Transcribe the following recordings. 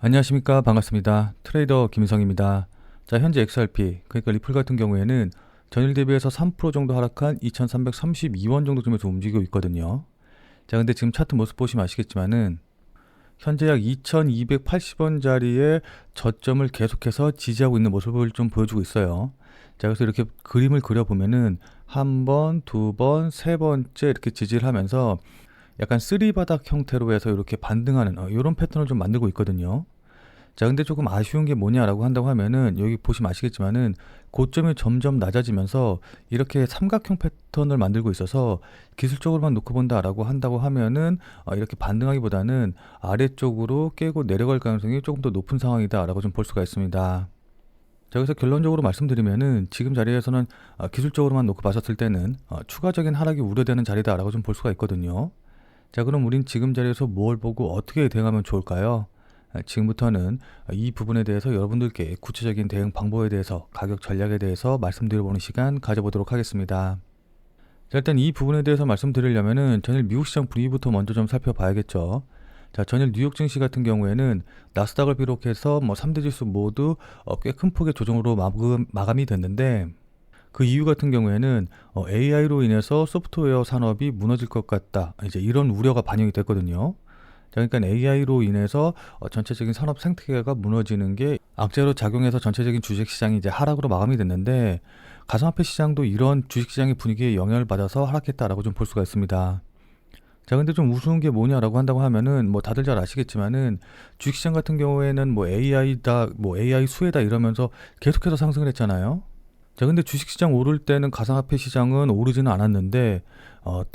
안녕하십니까. 반갑습니다. 트레이더 김인성입니다. 자, 현재 XRP, 그러니까 리플 같은 경우에는 전일 대비해서 3% 정도 하락한 2332원 정도 점에서 움직이고 있거든요. 자, 근데 지금 차트 모습 보시면 아시겠지만은 현재 약 2280원짜리의 저점을 계속해서 지지하고 있는 모습을 좀 보여주고 있어요. 자, 그래서 이렇게 그림을 그려보면은 한 번, 두 번, 세 번째 이렇게 지지를 하면서 약간 쓰리바닥 형태로 해서 이렇게 반등하는 이런 패턴을 좀 만들고 있거든요. 자, 근데 조금 아쉬운 게 뭐냐라고 한다고 하면은 여기 보시면 아시겠지만은 고점이 점점 낮아지면서 이렇게 삼각형 패턴을 만들고 있어서 기술적으로만 놓고 본다라고 한다고 하면은 이렇게 반등하기보다는 아래쪽으로 깨고 내려갈 가능성이 조금 더 높은 상황이다라고 좀 볼 수가 있습니다. 자, 그래서 결론적으로 말씀드리면은 지금 자리에서는 기술적으로만 놓고 봤었을 때는 추가적인 하락이 우려되는 자리다라고 좀 볼 수가 있거든요. 자, 그럼 우린 지금 자리에서 뭘 보고 어떻게 대응하면 좋을까요? 지금부터는 이 부분에 대해서 여러분들께 구체적인 대응 방법에 대해서 가격 전략에 대해서 말씀드려보는 시간 가져보도록 하겠습니다. 자, 일단 이 부분에 대해서 말씀드리려면은 전일 미국 시장 분위기부터 먼저 좀 살펴봐야겠죠. 자, 전일 뉴욕 증시 같은 경우에는 나스닥을 비롯해서 3대 지수 모두 꽤 큰 폭의 조정으로 마감이 됐는데 그 이유 같은 경우에는 AI로 인해서 소프트웨어 산업이 무너질 것 같다. 이제 이런 우려가 반영이 됐거든요. 자, 그러니까 AI로 인해서 전체적인 산업 생태계가 무너지는 게 악재로 작용해서 전체적인 주식 시장이 이제 하락으로 마감이 됐는데 가상화폐 시장도 이런 주식 시장의 분위기에 영향을 받아서 하락했다라고 좀 볼 수가 있습니다. 자, 근데 좀 우스운 게 뭐냐라고 한다고 하면은 다들 잘 아시겠지만은 주식시장 같은 경우에는 AI다, AI 수혜다 이러면서 계속해서 상승을 했잖아요. 자, 근데 주식시장 오를 때는 가상화폐 시장은 오르지는 않았는데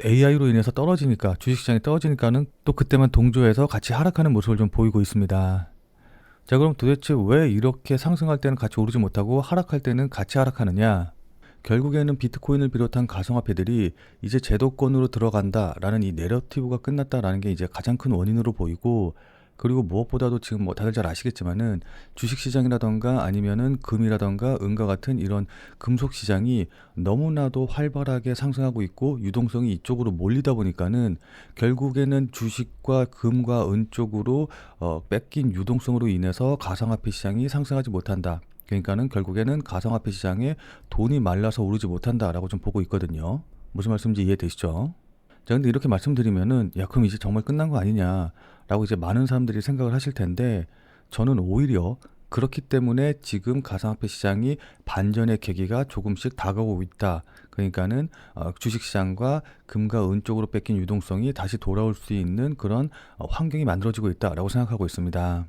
AI로 인해서 떨어지니까 주식시장이 떨어지니까는 또 그때만 동조해서 같이 하락하는 모습을 좀 보이고 있습니다. 자, 그럼 도대체 왜 이렇게 상승할 때는 같이 오르지 못하고 하락할 때는 같이 하락하느냐? 결국에는 비트코인을 비롯한 가상화폐들이 이제 제도권으로 들어간다라는 이 내러티브가 끝났다라는 게 이제 가장 큰 원인으로 보이고, 그리고 무엇보다도 지금 다들 잘 아시겠지만은 주식시장이라던가 아니면은 금이라던가 은과 같은 이런 금속 시장이 너무나도 활발하게 상승하고 있고 유동성이 이쪽으로 몰리다 보니까는 결국에는 주식과 금과 은 쪽으로 뺏긴 유동성으로 인해서 가상화폐 시장이 상승하지 못한다. 그러니까는 결국에는 가상화폐 시장에 돈이 말라서 오르지 못한다라고 좀 보고 있거든요. 무슨 말씀인지 이해되시죠? 자, 근데 이렇게 말씀드리면은 야, 그럼 이제 정말 끝난 거 아니냐라고 이제 많은 사람들이 생각을 하실 텐데 저는 오히려 그렇기 때문에 지금 가상화폐 시장이 반전의 계기가 조금씩 다가오고 있다. 그러니까는 주식시장과 금과 은 쪽으로 뺏긴 유동성이 다시 돌아올 수 있는 그런 환경이 만들어지고 있다라고 생각하고 있습니다.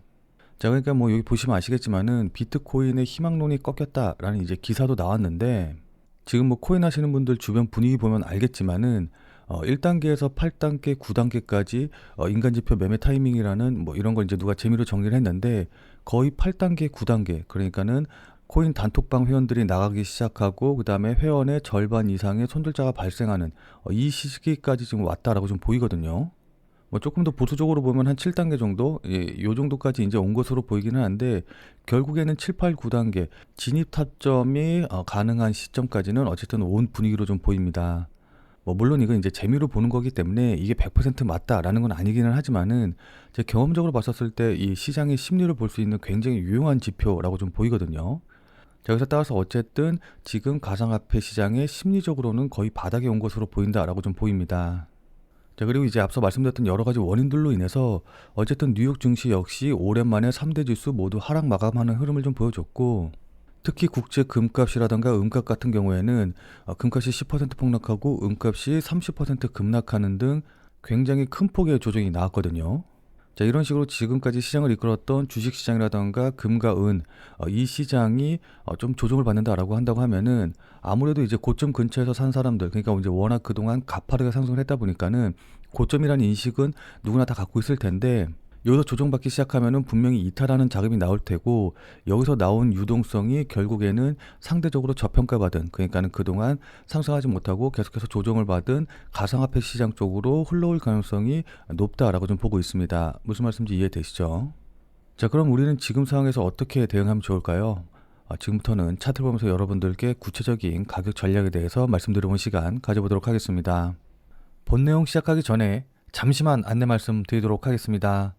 자, 그러니까 여기 보시면 아시겠지만은 비트코인의 희망론이 꺾였다라는 이제 기사도 나왔는데 지금 코인 하시는 분들 주변 분위기 보면 알겠지만은 1단계에서 8단계, 9단계까지 인간지표 매매 타이밍이라는 이런 걸 이제 누가 재미로 정리를 했는데 거의 8단계, 9단계 그러니까는 코인 단톡방 회원들이 나가기 시작하고 그 다음에 회원의 절반 이상의 손절자가 발생하는 이 시기까지 지금 왔다라고 좀 보이거든요. 조금 더 보수적으로 보면 한 7단계 정도, 요 정도까지 이제 온 것으로 보이기는 한데, 결국에는 7, 8, 9단계, 진입 타점이 가능한 시점까지는 어쨌든 온 분위기로 좀 보입니다. 물론 이건 이제 재미로 보는 거기 때문에 이게 100% 맞다라는 건 아니기는 하지만은, 제 경험적으로 봤었을 때 이 시장의 심리를 볼 수 있는 굉장히 유용한 지표라고 좀 보이거든요. 자, 여기서 따라서 어쨌든 지금 가상화폐 시장의 심리적으로는 거의 바닥에 온 것으로 보인다라고 좀 보입니다. 자, 그리고 이제 앞서 말씀드렸던 여러 가지 원인들로 인해서 어쨌든 뉴욕 증시 역시 오랜만에 3대 지수 모두 하락 마감하는 흐름을 좀 보여줬고, 특히 국제 금값이라던가 은값 같은 경우에는 금값이 10% 폭락하고 은값이 30% 급락하는 등 굉장히 큰 폭의 조정이 나왔거든요. 자, 이런 식으로 지금까지 시장을 이끌었던 주식시장이라던가 금과 은, 이 시장이 좀 조정을 받는다라고 한다고 하면은 아무래도 이제 고점 근처에서 산 사람들, 그러니까 이제 워낙 그동안 가파르게 상승을 했다 보니까는 고점이라는 인식은 누구나 다 갖고 있을 텐데 여기서 조정받기 시작하면은 분명히 이탈하는 자금이 나올 테고 여기서 나온 유동성이 결국에는 상대적으로 저평가받은, 그러니까는 그동안 상승하지 못하고 계속해서 조정을 받은 가상화폐 시장 쪽으로 흘러올 가능성이 높다라고 좀 보고 있습니다. 무슨 말씀인지 이해되시죠? 자, 그럼 우리는 지금 상황에서 어떻게 대응하면 좋을까요? 지금부터는 차트를 보면서 여러분들께 구체적인 가격 전략에 대해서 말씀드려본 시간 가져보도록 하겠습니다. 본 내용 시작하기 전에 잠시만 안내 말씀 드리도록 하겠습니다.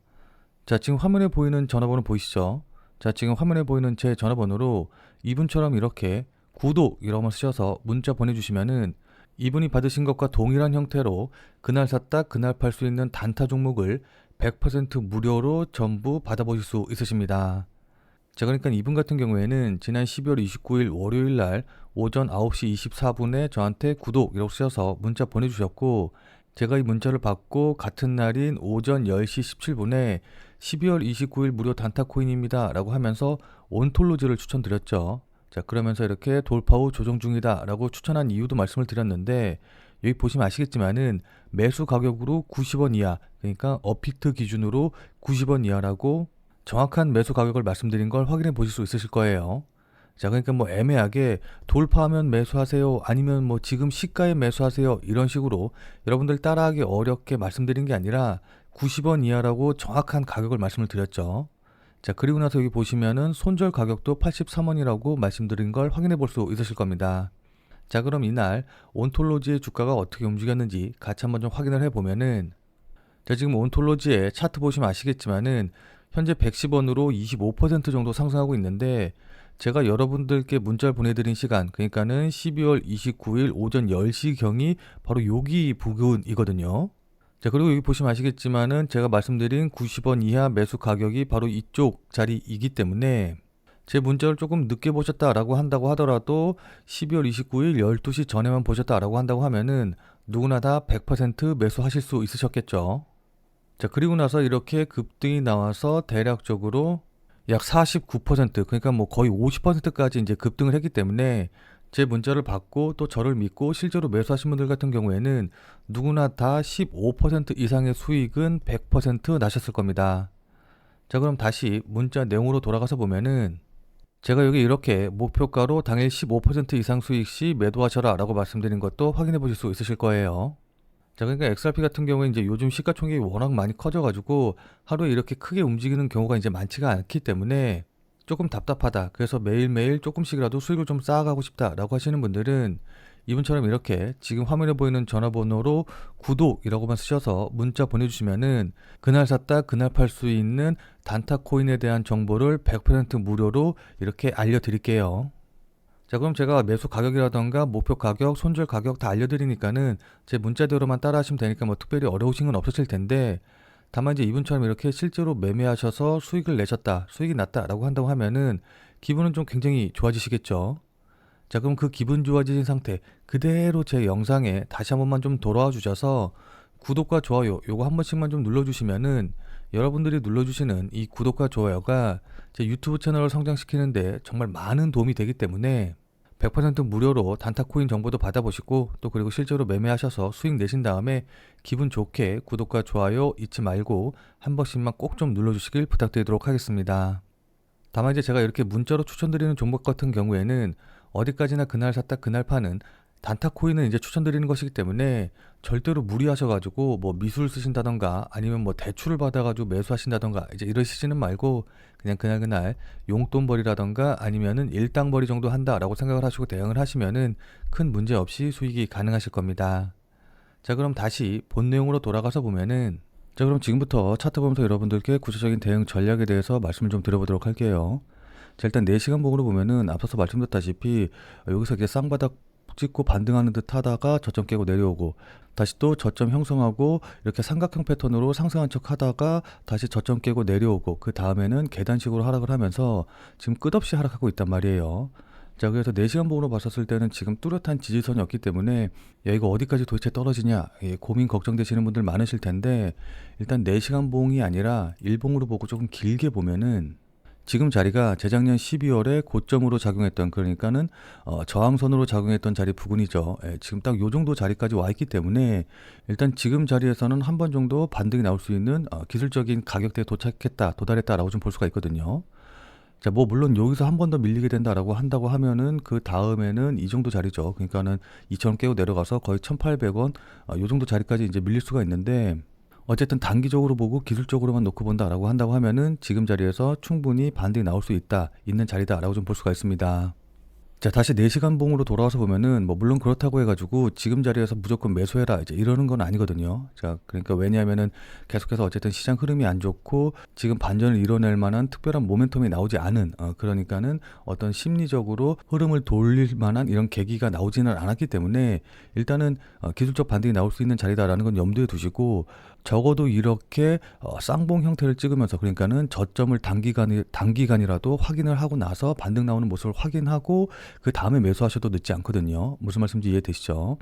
자, 지금 화면에 보이는 전화번호 보이시죠? 자, 지금 화면에 보이는 제 전화번호로 이분처럼 이렇게 구독이라고만 쓰셔서 문자 보내주시면은 이분이 받으신 것과 동일한 형태로 그날 샀다 그날 팔 수 있는 단타 종목을 100% 무료로 전부 받아보실 수 있으십니다. 자, 그러니까 이분 같은 경우에는 지난 12월 29일 월요일 날 오전 9시 24분에 저한테 구독이라고 쓰셔서 문자 보내주셨고, 제가 이 문자를 받고 같은 날인 오전 10시 17분에 12월 29일 무료 단타 코인입니다 라고 하면서 온톨로지를 추천드렸죠. 자, 그러면서 이렇게 돌파 후 조정 중이다 라고 추천한 이유도 말씀을 드렸는데, 여기 보시면 아시겠지만은 매수 가격으로 90원 이하, 그러니까 업비트 기준으로 90원 이하라고 정확한 매수 가격을 말씀드린 걸 확인해 보실 수 있으실 거예요. 자, 그러니까 뭐 애매하게 돌파하면 매수하세요, 아니면 뭐 지금 시가에 매수하세요, 이런 식으로 여러분들 따라하기 어렵게 말씀드린 게 아니라 90원 이하라고 정확한 가격을 말씀을 드렸죠. 자, 그리고 나서 여기 보시면은 손절 가격도 83원이라고 말씀드린 걸 확인해 볼 수 있으실 겁니다. 자, 그럼 이날 온톨로지의 주가가 어떻게 움직였는지 같이 한번 좀 확인을 해보면은, 자, 지금 온톨로지의 차트 보시면 아시겠지만은 현재 110원으로 25% 정도 상승하고 있는데, 제가 여러분들께 문자를 보내드린 시간, 그러니까는 12월 29일 오전 10시경이 바로 여기 부근이거든요. 자, 그리고 여기 보시면 아시겠지만은 제가 말씀드린 90원 이하 매수 가격이 바로 이쪽 자리이기 때문에 제 문자를 조금 늦게 보셨다라고 한다고 하더라도 12월 29일 12시 전에만 보셨다라고 한다고 하면은 누구나 다 100% 매수하실 수 있으셨겠죠. 자, 그리고 나서 이렇게 급등이 나와서 대략적으로 약 49%, 그러니까 뭐 거의 50%까지 이제 급등을 했기 때문에 제 문자를 받고 또 저를 믿고 실제로 매수하신 분들 같은 경우에는 누구나 다 15% 이상의 수익은 100% 나셨을 겁니다. 자, 그럼 다시 문자 내용으로 돌아가서 보면은 제가 여기 이렇게 목표가로 당일 15% 이상 수익 시 매도하셔라 라고 말씀드린 것도 확인해 보실 수 있으실 거예요. 자, 그러니까 XRP 같은 경우에 이제 요즘 시가총액이 워낙 많이 커져가지고 하루에 이렇게 크게 움직이는 경우가 이제 많지가 않기 때문에 조금 답답하다, 그래서 매일매일 조금씩이라도 수익을 좀 쌓아가고 싶다라고 하시는 분들은 이분처럼 이렇게 지금 화면에 보이는 전화번호로 구독이라고만 쓰셔서 문자 보내주시면은 그날 샀다 그날 팔 수 있는 단타 코인에 대한 정보를 100% 무료로 이렇게 알려드릴게요. 자, 그럼 제가 매수 가격이라던가 목표 가격, 손절 가격 다 알려드리니까는 제 문자대로만 따라 하시면 되니까 뭐 특별히 어려우신 건 없으실 텐데, 다만 이제 이분처럼 이렇게 실제로 매매하셔서 수익을 내셨다, 수익이 났다라고 한다고 하면은 기분은 좀 굉장히 좋아지시겠죠. 자, 그럼 그 기분 좋아지신 상태 그대로 제 영상에 다시 한 번만 좀 돌아와 주셔서 구독과 좋아요 요거 한 번씩만 좀 눌러주시면은 여러분들이 눌러주시는 이 구독과 좋아요가 제 유튜브 채널을 성장시키는데 정말 많은 도움이 되기 때문에 100% 무료로 단타 코인 정보도 받아보시고, 또 그리고 실제로 매매하셔서 수익 내신 다음에 기분 좋게 구독과 좋아요 잊지 말고 한 번씩만 꼭 좀 눌러주시길 부탁드리도록 하겠습니다. 다만 이제 제가 이렇게 문자로 추천드리는 종목 같은 경우에는 어디까지나 그날 샀다 그날 파는 단타 코인은 이제 추천드리는 것이기 때문에 절대로 무리하셔가지고 뭐 미술 쓰신다던가 아니면 뭐 대출을 받아가지고 매수하신다던가 이제 이러시지는 말고 그냥 그날 용돈벌이라던가 아니면은 일당벌이 정도 한다라고 생각을 하시고 대응을 하시면은 큰 문제 없이 수익이 가능하실 겁니다. 자, 그럼 다시 본 내용으로 돌아가서 보면은, 자, 그럼 지금부터 차트 보면서 여러분들께 구체적인 대응 전략에 대해서 말씀을 좀 드려보도록 할게요. 자, 일단 4시간 봉으로 보면은 앞서서 말씀드렸다시피 여기서 이렇게 쌍바닥 찍고 반등하는 듯 하다가 저점 깨고 내려오고, 다시 또 저점 형성하고 이렇게 삼각형 패턴으로 상승한 척 하다가 다시 저점 깨고 내려오고, 그 다음에는 계단식으로 하락을 하면서 지금 끝없이 하락하고 있단 말이에요. 자, 그래서 4시간 봉으로 봤었을 때는 지금 뚜렷한 지지선이 없기 때문에 야, 이거 어디까지 도대체 떨어지냐, 고민 걱정되시는 분들 많으실 텐데, 일단 4시간 봉이 아니라 일봉으로 보고 조금 길게 보면은 지금 자리가 재작년 12월에 고점으로 작용했던, 그러니까는 저항선으로 작용했던 자리 부근이죠. 지금 딱 요 정도 자리까지 와 있기 때문에 일단 지금 자리에서는 한 번 정도 반등이 나올 수 있는 기술적인 가격대에 도착했다, 도달했다라고 좀 볼 수가 있거든요. 자, 뭐 물론 여기서 한 번 더 밀리게 된다라고 한다고 하면은 그 다음에는 이 정도 자리죠. 그러니까는 2,000원 깨고 내려가서 거의 1,800원 요 정도 자리까지 이제 밀릴 수가 있는데, 어쨌든 단기적으로 보고 기술적으로만 놓고 본다라고 한다고 하면은 지금 자리에서 충분히 반등이 나올 수 있는 자리다라고 좀 볼 수가 있습니다. 자, 다시 4시간 봉으로 돌아와서 보면은 뭐 물론 그렇다고 해가지고 지금 자리에서 무조건 매수해라 이제 이러는 건 아니거든요. 자, 그러니까 왜냐하면은 계속해서 어쨌든 시장 흐름이 안 좋고 지금 반전을 이뤄낼 만한 특별한 모멘텀이 나오지 않은 그러니까는 어떤 심리적으로 흐름을 돌릴 만한 이런 계기가 나오지는 않았기 때문에 일단은 기술적 반등이 나올 수 있는 자리다라는 건 염두에 두시고 적어도 이렇게 쌍봉 형태를 찍으면서 그러니까는 저점을 단기간이라도 확인을 하고 나서 반등 나오는 모습을 확인하고 그 다음에 매수하셔도 늦지 않거든요. 무슨 말씀인지 이해되시죠?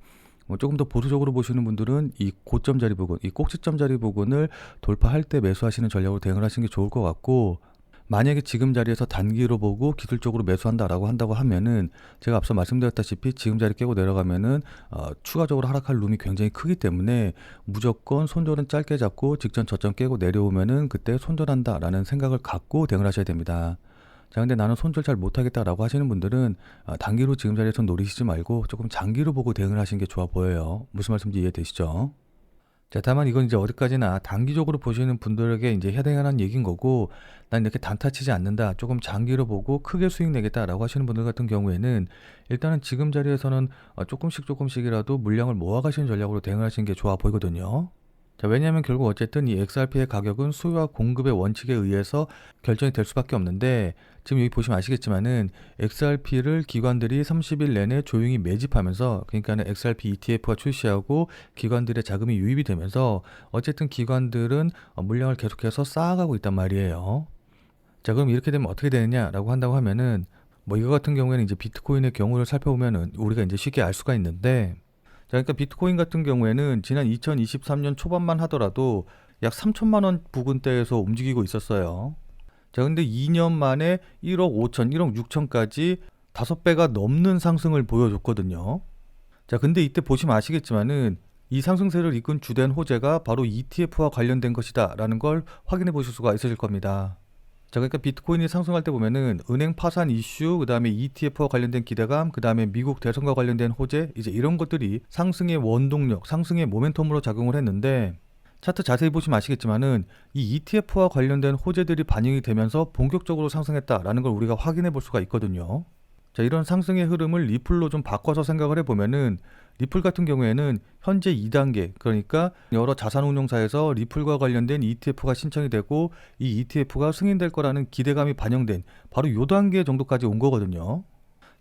조금 더 보수적으로 보시는 분들은 이 고점 자리 부분, 이 꼭지점 자리 부분을 돌파할 때 매수하시는 전략으로 대응을 하시는 게 좋을 것 같고 만약에 지금 자리에서 단기로 보고 기술적으로 매수한다라고 한다고 하면은 제가 앞서 말씀드렸다시피 지금 자리 깨고 내려가면은 추가적으로 하락할 룸이 굉장히 크기 때문에 무조건 손절은 짧게 잡고 직전 저점 깨고 내려오면은 그때 손절한다라는 생각을 갖고 대응을 하셔야 됩니다. 자, 근데 나는 손절 잘 못하겠다라고 하시는 분들은 단기로 지금 자리에서 노리시지 말고 조금 장기로 보고 대응을 하시는 게 좋아 보여요. 무슨 말씀인지 이해되시죠? 자, 다만 이건 이제 어디까지나 단기적으로 보시는 분들에게 이제 해당하는 얘기인 거고, 난 이렇게 단타 치지 않는다, 조금 장기로 보고 크게 수익 내겠다라고 하시는 분들 같은 경우에는 일단은 지금 자리에서는 조금씩이라도 물량을 모아가시는 전략으로 대응을 하시는 게 좋아 보이거든요. 자, 왜냐하면 결국 어쨌든 이 XRP의 가격은 수요와 공급의 원칙에 의해서 결정이 될 수밖에 없는데 지금 여기 보시면 아시겠지만은 XRP를 기관들이 30일 내내 조용히 매집하면서 그러니까는 XRP ETF가 출시하고 기관들의 자금이 유입이 되면서 어쨌든 기관들은 물량을 계속해서 쌓아가고 있단 말이에요. 자, 그럼 이렇게 되면 어떻게 되느냐라고 한다고 하면은 뭐 이거 같은 경우에는 이제 비트코인의 경우를 살펴보면은 우리가 이제 쉽게 알 수가 있는데 자, 그러니까 비트코인 같은 경우에는 지난 2023년 초반만 하더라도 약 3천만 원 부근대에서 움직이고 있었어요. 자, 근데 2년 만에 1억 5천, 1억 6천까지 5배가 넘는 상승을 보여줬거든요. 자, 근데 이때 보시면 아시겠지만은 이 상승세를 이끈 주된 호재가 바로 ETF와 관련된 것이다 라는 걸 확인해 보실 수가 있으실 겁니다. 자, 그러니까 비트코인이 상승할 때 보면은 은행 파산 이슈, 그 다음에 ETF와 관련된 기대감, 그 다음에 미국 대선과 관련된 호재, 이제 이런 것들이 상승의 원동력, 상승의 모멘텀으로 작용을 했는데 차트 자세히 보시면 아시겠지만은 이 ETF와 관련된 호재들이 반영이 되면서 본격적으로 상승했다라는 걸 우리가 확인해 볼 수가 있거든요. 자, 이런 상승의 흐름을 리플로 좀 바꿔서 생각을 해보면은 리플 같은 경우에는 현재 2단계, 그러니까 여러 자산운용사에서 리플과 관련된 ETF가 신청이 되고 이 ETF가 승인될 거라는 기대감이 반영된 바로 요 단계 정도까지 온 거거든요.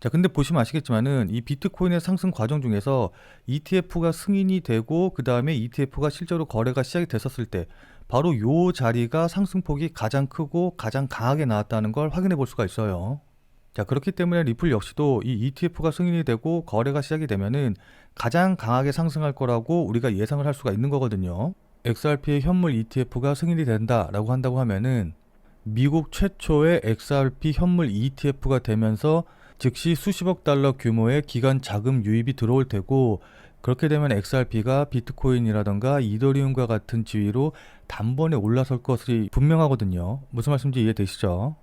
자, 근데 보시면 아시겠지만은 이 비트코인의 상승 과정 중에서 ETF가 승인이 되고 그 다음에 ETF가 실제로 거래가 시작이 됐었을 때 바로 요 자리가 상승폭이 가장 크고 가장 강하게 나왔다는 걸 확인해 볼 수가 있어요. 자, 그렇기 때문에 리플 역시도 이 ETF가 승인이 되고 거래가 시작이 되면은 가장 강하게 상승할 거라고 우리가 예상을 할 수가 있는 거거든요. XRP의 현물 ETF가 승인이 된다라고 한다고 하면은 미국 최초의 XRP 현물 ETF가 되면서 즉시 수십억 달러 규모의 기관 자금 유입이 들어올 테고 그렇게 되면 XRP가 비트코인이라던가 이더리움과 같은 지위로 단번에 올라설 것이 분명하거든요. 무슨 말씀인지 이해되시죠?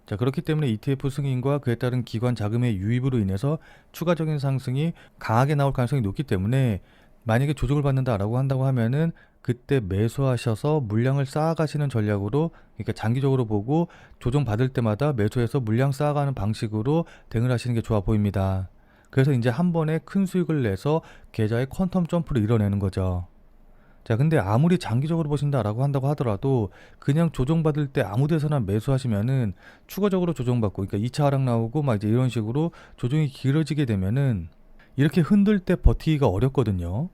자, 그렇기 때문에 ETF 승인과 그에 따른 기관 자금의 유입으로 인해서 추가적인 상승이 강하게 나올 가능성이 높기 때문에 만약에 조정을 받는다라고 한다고 하면은 그때 매수하셔서 물량을 쌓아가시는 전략으로 그러니까 장기적으로 보고 조정 받을 때마다 매수해서 물량 쌓아가는 방식으로 대응을 하시는 게 좋아 보입니다. 그래서 이제 한 번에 큰 수익을 내서 계좌의 퀀텀 점프를 이뤄내는 거죠. 자, 근데 아무리 장기적으로 보신다라고 한다고 하더라도 그냥 조정받을 때 아무 데서나 매수하시면은 추가적으로 조정받고 그러니까 2차 하락 나오고 막 이제 이런 식으로 조정이 길어지게 되면은 이렇게 흔들 때 버티기가 어렵거든요.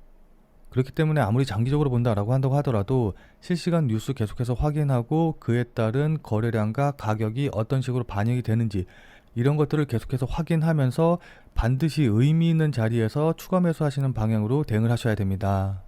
그렇기 때문에 아무리 장기적으로 본다라고 한다고 하더라도 실시간 뉴스 계속해서 확인하고 그에 따른 거래량과 가격이 어떤 식으로 반영이 되는지 이런 것들을 계속해서 확인하면서 반드시 의미 있는 자리에서 추가 매수하시는 방향으로 대응을 하셔야 됩니다.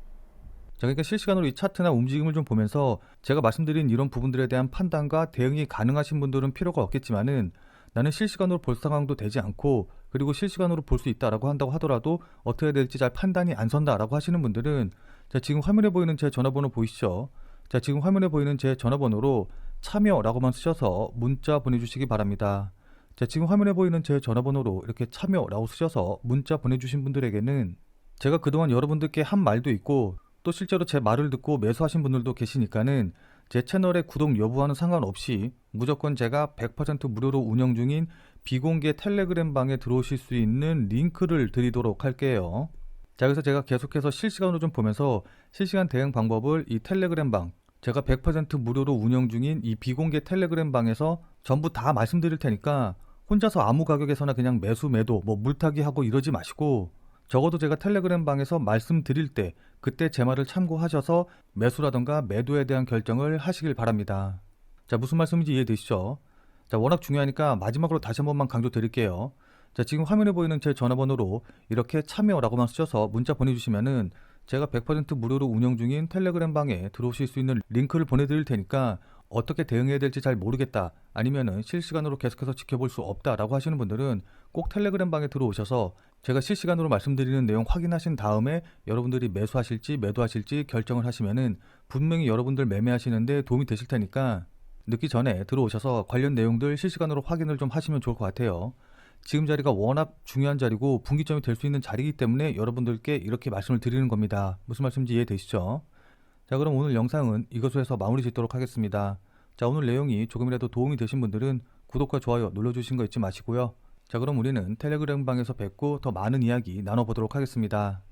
자, 그러니까 실시간으로 이 차트나 움직임을 좀 보면서 제가 말씀드린 이런 부분들에 대한 판단과 대응이 가능하신 분들은 필요가 없겠지만은 나는 실시간으로 볼 상황도 되지 않고 그리고 실시간으로 볼 수 있다라고 한다고 하더라도 어떻게 해야 될지 잘 판단이 안 선다라고 하시는 분들은 자, 지금 화면에 보이는 제 전화번호 보이시죠? 자, 지금 화면에 보이는 제 전화번호로 참여라고만 쓰셔서 문자 보내주시기 바랍니다. 자, 지금 화면에 보이는 제 전화번호로 이렇게 참여라고 쓰셔서 문자 보내주신 분들에게는 제가 그동안 여러분들께 한 말도 있고 또 실제로 제 말을 듣고 매수하신 분들도 계시니까는 제 채널의 구독 여부와는 상관없이 무조건 제가 100% 무료로 운영 중인 비공개 텔레그램 방에 들어오실 수 있는 링크를 드리도록 할게요. 자, 그래서 제가 계속해서 실시간으로 좀 보면서 실시간 대응 방법을 이 텔레그램 방, 제가 100% 무료로 운영 중인 이 비공개 텔레그램 방에서 전부 다 말씀드릴 테니까 혼자서 아무 가격에서나 그냥 매수 매도 뭐 물타기 하고 이러지 마시고, 적어도 제가 텔레그램 방에서 말씀드릴 때 그때 제 말을 참고하셔서 매수라던가 매도에 대한 결정을 하시길 바랍니다. 자, 무슨 말씀인지 이해되시죠? 자, 워낙 중요하니까 마지막으로 다시 한 번만 강조 드릴게요. 자, 지금 화면에 보이는 제 전화번호로 이렇게 참여라고만 쓰셔서 문자 보내주시면은 제가 100% 무료로 운영 중인 텔레그램 방에 들어오실 수 있는 링크를 보내드릴 테니까, 어떻게 대응해야 될지 잘 모르겠다, 아니면은 실시간으로 계속해서 지켜볼 수 없다라고 하시는 분들은 꼭 텔레그램 방에 들어오셔서 제가 실시간으로 말씀드리는 내용 확인하신 다음에 여러분들이 매수하실지 매도하실지 결정을 하시면은 분명히 여러분들 매매하시는데 도움이 되실 테니까 늦기 전에 들어오셔서 관련 내용들 실시간으로 확인을 좀 하시면 좋을 것 같아요. 지금 자리가 워낙 중요한 자리고 분기점이 될 수 있는 자리이기 때문에 여러분들께 이렇게 말씀을 드리는 겁니다. 무슨 말씀인지 이해되시죠? 자, 그럼 오늘 영상은 이것으로 해서 마무리 짓도록 하겠습니다. 자, 오늘 내용이 조금이라도 도움이 되신 분들은 구독과 좋아요 눌러주신 거 잊지 마시고요. 자, 그럼 우리는 텔레그램 방에서 뵙고 더 많은 이야기 나눠보도록 하겠습니다.